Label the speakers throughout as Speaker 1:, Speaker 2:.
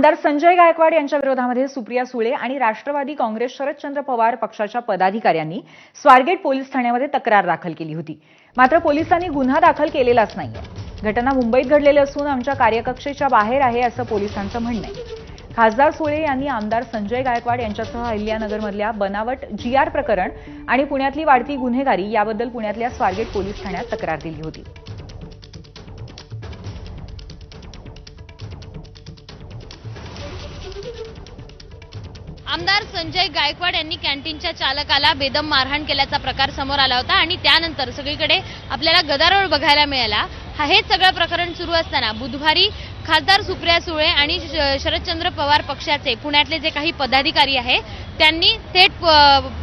Speaker 1: आमदार संजय गायकवाड यांच्या विरोधामध्ये सुप्रिया सुळे आणि राष्ट्रवादी काँग्रेस शरदचंद्र पवार पक्षाच्या पदाधिकाऱ्यांनी स्वारगेट पोलीस ठाण्यामध्ये तक्रार दाखल केली होती। मात्र पोलिसांनी गुन्हा दाखल केलेलाच नाहीये। घटना मुंबईत घडलेली असून आमच्या कार्यकक्षेच्या बाहेर आहे असं पोलिसांचं म्हणणं आहे। खासदार सुळे यांनी आमदार संजय गायकवाड यांच्यासह अहिल्यानगरमधल्या बनावट जीआर प्रकरण आणि पुण्यातली वाढती गुन्हेगारी याबद्दल पुण्यातल्या स्वारगेट पोलीस ठाण्यात तक्रार दिली होती।
Speaker 2: आमदार संजय गायकवाड यांनी कॅन्टीनच्या चालकाला बेदम मारहाण केल्याचा प्रकार समोर आला होता आणि त्यानंतर सगळीकडे आपल्याला गदारोळ बघायला मिळाला। हे सगळं प्रकरण सुरू असताना बुधवारी खासदार सुप्रिया सुळे आणि शरदचंद्र पवार पक्षाचे पुण्यातले जे काही पदाधिकारी आहे त्यांनी थेट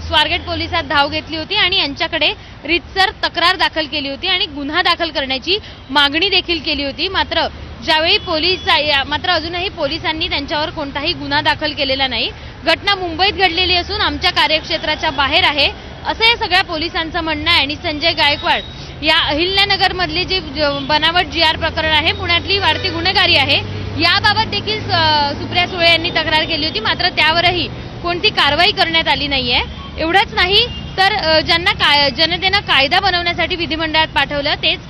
Speaker 2: स्वारगेट पोलिसात धाव घेतली होती आणि यांच्याकडे रीतसर तक्रार दाखल केली होती आणि गुन्हा दाखल करण्याची मागणी देखील केली होती। मात्र अजूनही पोलिसांनी त्यांच्यावर कोणताही गुन्हा दाखल केलेला नाही। घटना मुंबईत घडलेली असून आमच्या कार्यक्षेत्राच्या बाहेर आहे असं या सगळ्या पोलिसांचं म्हणणं आहे। आणि संजय गायकवाड या अहिल्यानगर मधले जे बनावट जीआर प्रकरण आहे, पुण्यातली वाढती गुन्हेगारी आहे, याबाबत देखील सुप्रिया सुळे यांनी तक्रार केली होती। मात्र त्यावरही कोणती कारवाई करण्यात आली नाहीये। एवढंच नाही तर ज्यांना जनतेनं कायदा बनवण्यासाठी विधिमंडळात पाठवलं तेच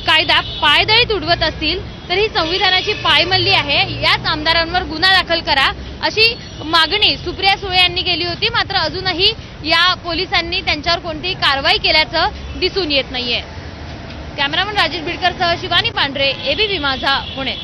Speaker 2: कायदा पायदळी तुडवत असतील तर ही संविधानाची पायमल्ली आहे। याच आमदारांवर गुन्हा दाखल करा अशी मागणी सुप्रिया सुळे यांनी केली होती। मात्र अजूनही या पोलिसांनी त्यांच्यावर कोणतीही कारवाई केल्याचं दिसून येत नाहीये। कॅमेरामन राजेश बिडकरसह शिवानी पांढरे, एबीपी माझा, पुणे।